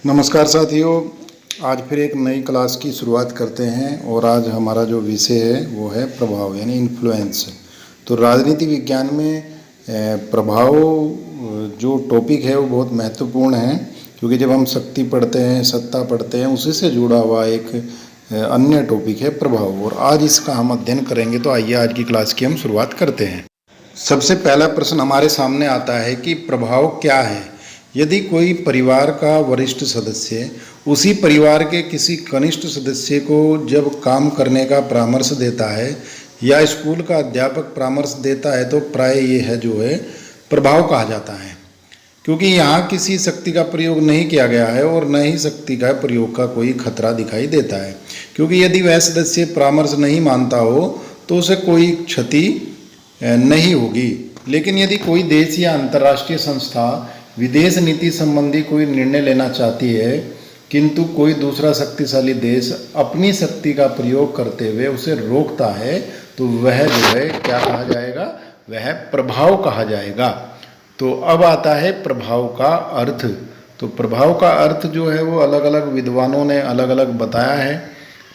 नमस्कार साथियों, आज फिर एक नई क्लास की शुरुआत करते हैं और आज हमारा जो विषय है वो है प्रभाव यानी इन्फ्लुएंस। तो राजनीति विज्ञान में प्रभाव जो टॉपिक है वो बहुत महत्वपूर्ण है, क्योंकि जब हम शक्ति पढ़ते हैं, सत्ता पढ़ते हैं, उसी से जुड़ा हुआ एक अन्य टॉपिक है प्रभाव। और आज इसका हम अध्ययन करेंगे। तो आइए आज की क्लास की हम शुरुआत करते हैं। सबसे पहला प्रश्न हमारे सामने आता है कि प्रभाव क्या है। यदि कोई परिवार का वरिष्ठ सदस्य उसी परिवार के किसी कनिष्ठ सदस्य को जब काम करने का परामर्श देता है या स्कूल का अध्यापक परामर्श देता है तो प्राय ये है जो है प्रभाव कहा जाता है, क्योंकि यहाँ किसी शक्ति का प्रयोग नहीं किया गया है और न ही शक्ति का प्रयोग का कोई खतरा दिखाई देता है। क्योंकि यदि वह सदस्य परामर्श नहीं मानता हो तो उसे कोई क्षति नहीं होगी। लेकिन यदि कोई देश या अंतर्राष्ट्रीय संस्था विदेश नीति संबंधी कोई निर्णय लेना चाहती है, किंतु कोई दूसरा शक्तिशाली देश अपनी शक्ति का प्रयोग करते हुए उसे रोकता है, तो वह जो है क्या कहा जाएगा, वह प्रभाव कहा जाएगा। तो अब आता है प्रभाव का अर्थ। तो प्रभाव का अर्थ जो है वो अलग अलग विद्वानों ने अलग अलग बताया है।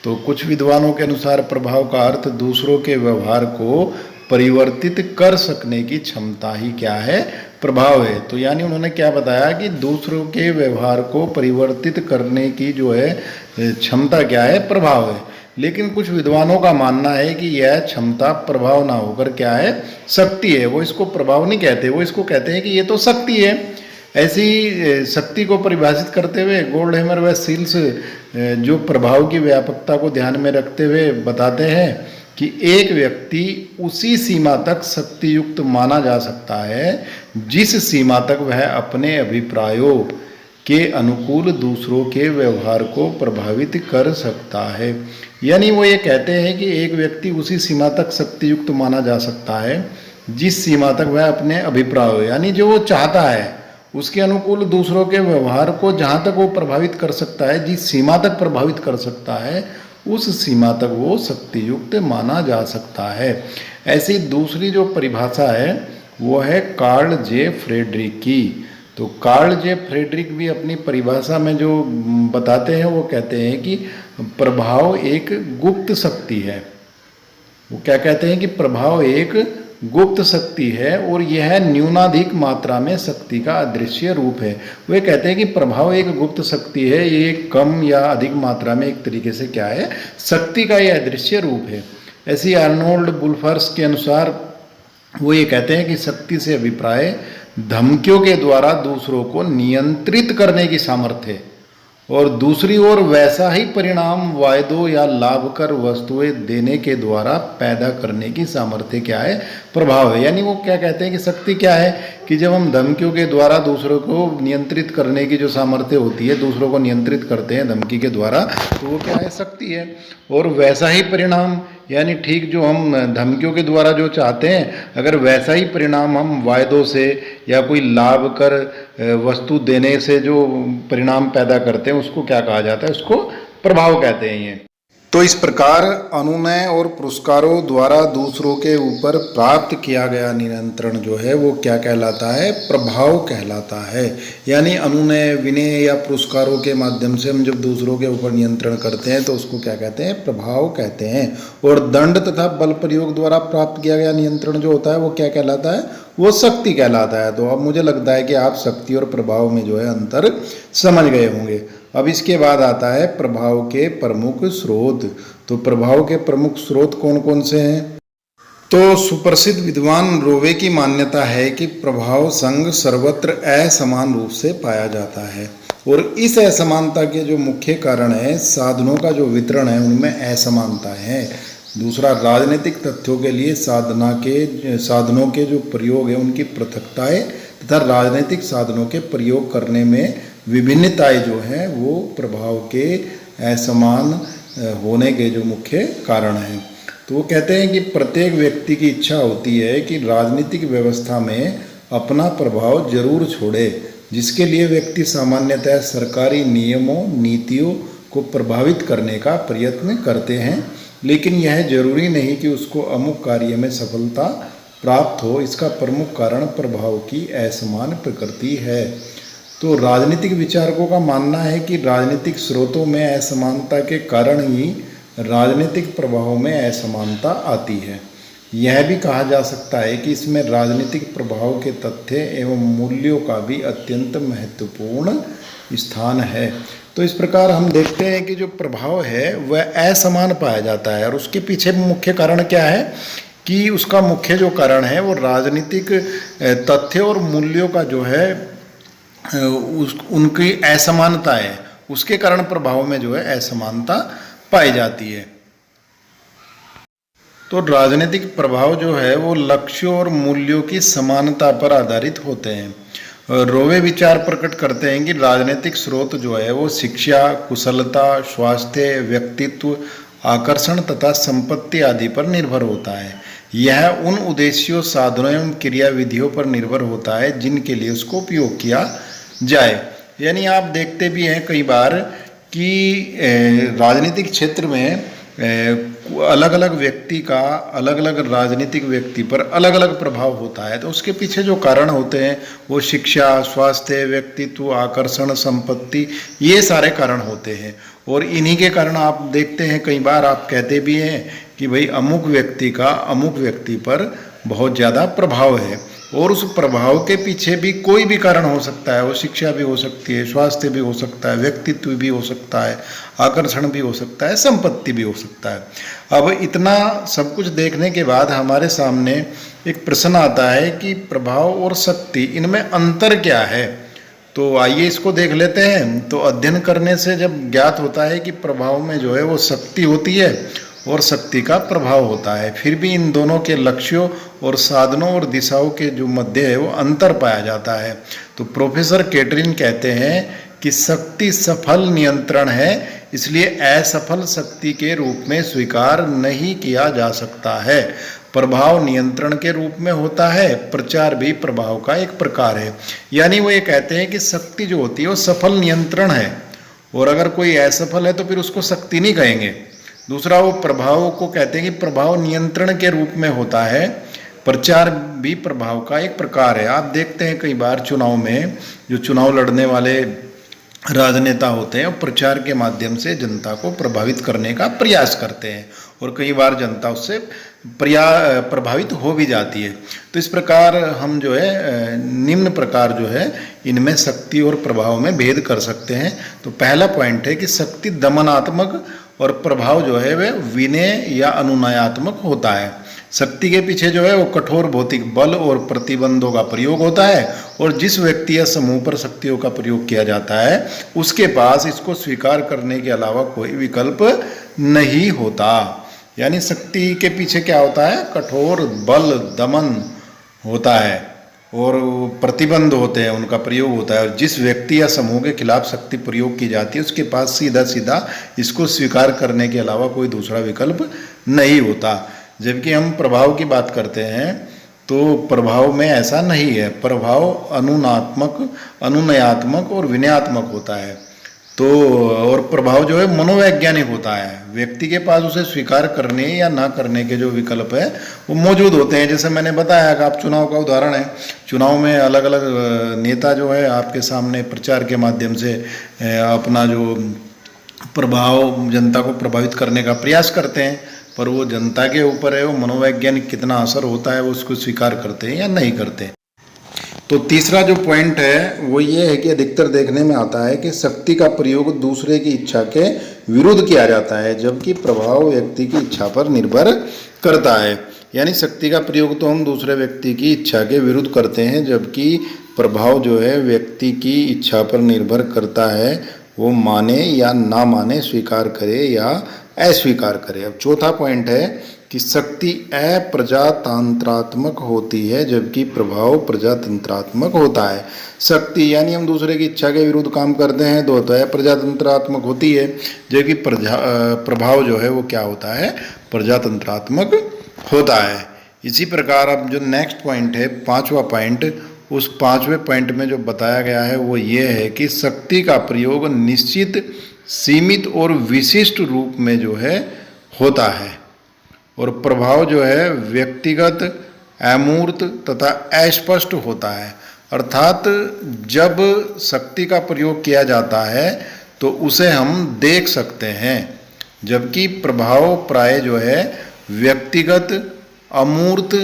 तो कुछ विद्वानों के अनुसार प्रभाव का अर्थ दूसरों के व्यवहार को परिवर्तित कर सकने की क्षमता ही क्या है, प्रभाव है। तो यानी उन्होंने क्या बताया कि दूसरों के व्यवहार को परिवर्तित करने की जो है क्षमता क्या है, प्रभाव है। लेकिन कुछ विद्वानों का मानना है कि यह क्षमता प्रभाव ना होकर क्या है, शक्ति है। वो इसको प्रभाव नहीं कहते, वो इसको कहते हैं कि ये तो शक्ति है। ऐसी शक्ति को परिभाषित करते हुए गोल्डहैमर व सील्स जो प्रभाव की व्यापकता को ध्यान में रखते हुए बताते हैं कि एक व्यक्ति उसी सीमा तक शक्तियुक्त माना जा सकता है जिस सीमा तक वह अपने अभिप्रायों के अनुकूल दूसरों के व्यवहार को प्रभावित कर सकता है। यानी वो ये कहते हैं कि एक व्यक्ति उसी सीमा तक शक्तियुक्त माना जा सकता है जिस सीमा तक वह अपने अभिप्रायों यानी जो वो चाहता है उसके अनुकूल दूसरों के व्यवहार को जहाँ तक वो प्रभावित कर सकता है, जिस सीमा तक प्रभावित कर सकता है, उस सीमा तक वो शक्तियुक्त माना जा सकता है। ऐसी दूसरी जो परिभाषा है वो है कार्ल जे फ्रेडरिक की। तो कार्ल जे फ्रेडरिक भी अपनी परिभाषा में जो बताते हैं वो कहते हैं कि प्रभाव एक गुप्त शक्ति है। वो क्या कहते हैं कि प्रभाव एक गुप्त शक्ति है और यह न्यूनाधिक मात्रा में शक्ति का अदृश्य रूप है। वे कहते हैं कि प्रभाव एक गुप्त शक्ति है, ये कम या अधिक मात्रा में एक तरीके से क्या है, शक्ति का यह अदृश्य रूप है। ऐसी आर्नोल्ड बुल्फर्स के अनुसार वो ये कहते हैं कि शक्ति से अभिप्राय धमकियों के द्वारा दूसरों को नियंत्रित करने की सामर्थ्य है और दूसरी ओर वैसा ही परिणाम वायदों या लाभकर वस्तुएं देने के द्वारा पैदा करने की सामर्थ्य क्या है, प्रभाव है। यानी वो क्या कहते हैं कि शक्ति क्या है कि जब हम धमकियों के द्वारा दूसरों को नियंत्रित करने की जो सामर्थ्य होती है, दूसरों को नियंत्रित करते हैं धमकी के द्वारा, तो वो क्या है, शक्ति है। और वैसा ही परिणाम यानी ठीक जो हम धमकियों के द्वारा जो चाहते हैं, अगर वैसा ही परिणाम हम वायदों से या कोई लाभ कर वस्तु देने से जो परिणाम पैदा करते हैं उसको क्या कहा जाता है, उसको प्रभाव कहते हैं ये। तो इस प्रकार अनुनय और पुरस्कारों द्वारा दूसरों के ऊपर प्राप्त किया गया नियंत्रण जो है वो क्या कहलाता है, प्रभाव कहलाता है। यानी अनुनय, विनय या पुरस्कारों के माध्यम से हम जब दूसरों के ऊपर नियंत्रण करते हैं तो उसको क्या कहते हैं, प्रभाव कहते हैं। और दंड तथा बल प्रयोग द्वारा प्राप्त किया गया नियंत्रण जो होता है वो क्या कहलाता है, वो शक्ति कहलाता है। तो अब मुझे लगता है कि आप शक्ति और प्रभाव में जो है अंतर समझ गए होंगे। अब इसके बाद आता है प्रभाव के प्रमुख स्रोत। तो प्रभाव के प्रमुख स्रोत कौन कौन से हैं? तो सुप्रसिद्ध विद्वान रोवे की मान्यता है कि प्रभाव संग सर्वत्र असमान रूप से पाया जाता है और इस असमानता के जो मुख्य कारण है, साधनों का जो वितरण है उनमें असमानता है। दूसरा, राजनीतिक तथ्यों के लिए साधनों के जो प्रयोग है उनकी पृथकताएं तथा राजनीतिक साधनों के प्रयोग करने में विभिन्नताएं जो हैं वो प्रभाव के असमान होने के जो मुख्य कारण हैं। तो वो कहते हैं कि प्रत्येक व्यक्ति की इच्छा होती है कि राजनीतिक व्यवस्था में अपना प्रभाव जरूर छोड़े, जिसके लिए व्यक्ति सामान्यतः सरकारी नियमों, नीतियों को प्रभावित करने का प्रयत्न करते हैं। लेकिन यह जरूरी नहीं कि उसको अमुक कार्य में सफलता प्राप्त हो। इसका प्रमुख कारण प्रभाव की असमान प्रकृति है। तो राजनीतिक विचारकों का मानना है कि राजनीतिक स्रोतों में असमानता के कारण ही राजनीतिक प्रभाव में असमानता आती है। यह भी कहा जा सकता है कि इसमें राजनीतिक प्रभाव के तथ्य एवं मूल्यों का भी अत्यंत महत्वपूर्ण स्थान है। तो इस प्रकार हम देखते हैं कि जो प्रभाव है वह असमान पाया जाता है, और उसके पीछे मुख्य कारण क्या है कि उसका मुख्य जो कारण है वो राजनीतिक तथ्य और मूल्यों का जो है उनकी असमानता है, उसके कारण प्रभाव में जो है असमानता पाई जाती है। तो राजनीतिक प्रभाव जो है वो लक्ष्यों और मूल्यों की समानता पर आधारित होते हैं। रोवे विचार प्रकट करते हैं कि राजनीतिक स्रोत जो है वो शिक्षा, कुशलता, स्वास्थ्य, व्यक्तित्व, आकर्षण तथा संपत्ति आदि पर निर्भर होता है। यह उन उद्देश्यों, साधनों एवं क्रियाविधियों पर निर्भर होता है जिनके लिए उसको उपयोग किया जाए। यानी आप देखते भी हैं कई बार कि राजनीतिक क्षेत्र में अलग अलग व्यक्ति का अलग अलग राजनीतिक व्यक्ति पर अलग अलग प्रभाव होता है। तो उसके पीछे जो कारण होते हैं वो शिक्षा, स्वास्थ्य, व्यक्तित्व, आकर्षण, संपत्ति, ये सारे कारण होते हैं। और इन्हीं के कारण आप देखते हैं कई बार आप कहते भी हैं कि भाई अमुक व्यक्ति का अमुक व्यक्ति पर बहुत ज़्यादा प्रभाव है, और उस प्रभाव के पीछे भी कोई भी कारण हो सकता है। वो शिक्षा भी हो सकती है, स्वास्थ्य भी हो सकता है, व्यक्तित्व भी हो सकता है, आकर्षण भी हो सकता है, संपत्ति भी हो सकता है। अब इतना सब कुछ देखने के बाद हमारे सामने एक प्रश्न आता है कि प्रभाव और शक्ति, इनमें अंतर क्या है। तो आइए इसको देख लेते हैं। तो अध्ययन करने से जब ज्ञात होता है कि प्रभाव में जो है वो शक्ति होती है और शक्ति का प्रभाव होता है, फिर भी इन दोनों के लक्ष्यों और साधनों और दिशाओं के जो मध्य है वो अंतर पाया जाता है। तो प्रोफेसर कैटरिन कहते हैं कि शक्ति सफल नियंत्रण है, इसलिए असफल शक्ति के रूप में स्वीकार नहीं किया जा सकता है। प्रभाव नियंत्रण के रूप में होता है, प्रचार भी प्रभाव का एक प्रकार है। यानी वो ये कहते हैं कि शक्ति जो होती है वो सफल नियंत्रण है, और अगर कोई असफल है तो फिर उसको शक्ति नहीं कहेंगे। दूसरा, वो प्रभाव को कहते हैं कि प्रभाव नियंत्रण के रूप में होता है, प्रचार भी प्रभाव का एक प्रकार है। आप देखते हैं कई बार चुनाव में जो चुनाव लड़ने वाले राजनेता होते हैं, प्रचार के माध्यम से जनता को प्रभावित करने का प्रयास करते हैं, और कई बार जनता उससे प्रभावित हो भी जाती है। तो इस प्रकार हम जो है निम्न प्रकार जो है इनमें शक्ति और प्रभाव में भेद कर सकते हैं। तो पहला पॉइंट है कि शक्ति दमनात्मक और प्रभाव जो है वह विनय या अनुनयात्मक होता है। शक्ति के पीछे जो है वो कठोर भौतिक बल और प्रतिबंधों का प्रयोग होता है, और जिस व्यक्ति या समूह पर शक्तियों का प्रयोग किया जाता है उसके पास इसको स्वीकार करने के अलावा कोई विकल्प नहीं होता। यानी शक्ति के पीछे क्या होता है, कठोर बल, दमन होता है, और प्रतिबंध होते हैं, उनका प्रयोग होता है। और जिस व्यक्ति या समूह के खिलाफ शक्ति प्रयोग की जाती है उसके पास सीधा सीधा इसको स्वीकार करने के अलावा कोई दूसरा विकल्प नहीं होता। जबकि हम प्रभाव की बात करते हैं तो प्रभाव में ऐसा नहीं है। प्रभाव अनुनात्मक, अनुनयात्मक और विनयात्मक होता है। तो और प्रभाव जो है मनोवैज्ञानिक होता है, व्यक्ति के पास उसे स्वीकार करने या ना करने के जो विकल्प है वो मौजूद होते हैं। जैसे मैंने बताया कि आप चुनाव का उदाहरण है, चुनाव में अलग अलग नेता जो है आपके सामने प्रचार के माध्यम से अपना जो प्रभाव जनता को प्रभावित करने का प्रयास करते हैं, पर वो जनता के ऊपर है, वो मनोवैज्ञानिक कितना असर होता है वो उसको स्वीकार करते हैं या नहीं करते। तो तीसरा जो पॉइंट है वो ये है कि अधिकतर देखने में आता है कि शक्ति का प्रयोग दूसरे की इच्छा के विरुद्ध किया जाता है, जबकि प्रभाव व्यक्ति की इच्छा पर निर्भर करता है। यानी शक्ति का प्रयोग तो हम दूसरे व्यक्ति की इच्छा के विरुद्ध करते हैं, जबकि प्रभाव जो है व्यक्ति की इच्छा पर निर्भर करता है, वो माने या ना माने, स्वीकार करे या अस्वीकार करे। अब चौथा पॉइंट है कि शक्ति अप्रजातंत्रात्मक होती है, जबकि प्रभाव प्रजातंत्रात्मक होता है। शक्ति यानी हम दूसरे की इच्छा के विरुद्ध काम करते हैं तो होता है प्रजातंत्रात्मक होती है, जबकि प्रभाव जो है वो क्या होता है, प्रजातंत्रात्मक होता है। इसी प्रकार अब जो नेक्स्ट पॉइंट है, पांचवा पॉइंट, उस पांचवें पॉइंट में जो बताया गया है वो ये है कि शक्ति का प्रयोग निश्चित, सीमित और विशिष्ट रूप में जो है होता है, और प्रभाव जो है व्यक्तिगत, अमूर्त तथा अस्पष्ट होता है। अर्थात जब शक्ति का प्रयोग किया जाता है तो उसे हम देख सकते हैं, जबकि प्रभाव प्राय जो है व्यक्तिगत, अमूर्त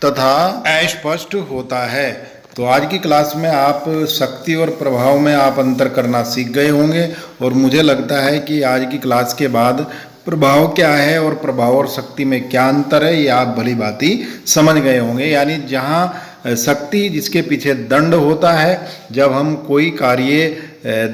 तथा अस्पष्ट होता है। तो आज की क्लास में आप शक्ति और प्रभाव में आप अंतर करना सीख गए होंगे, और मुझे लगता है कि आज की क्लास के बाद प्रभाव क्या है और प्रभाव और शक्ति में क्या अंतर है ये आप भली भांति समझ गए होंगे। यानी जहाँ शक्ति जिसके पीछे दंड होता है, जब हम कोई कार्य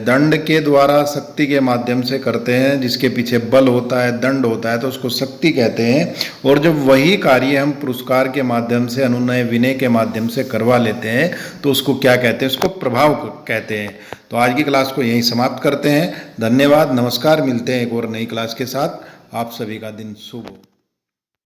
दंड के द्वारा शक्ति के माध्यम से करते हैं, जिसके पीछे बल होता है, दंड होता है, तो उसको शक्ति कहते हैं। और जब वही कार्य हम पुरस्कार के माध्यम से, अनुनय विनय के माध्यम से करवा लेते हैं, तो उसको क्या कहते हैं? उसको प्रभाव कहते हैं। तो आज की क्लास को यहीं समाप्त करते हैं। धन्यवाद, नमस्कार, मिलते हैं एक और नई क्लास के साथ। आप सभी का दिन शुभ हो।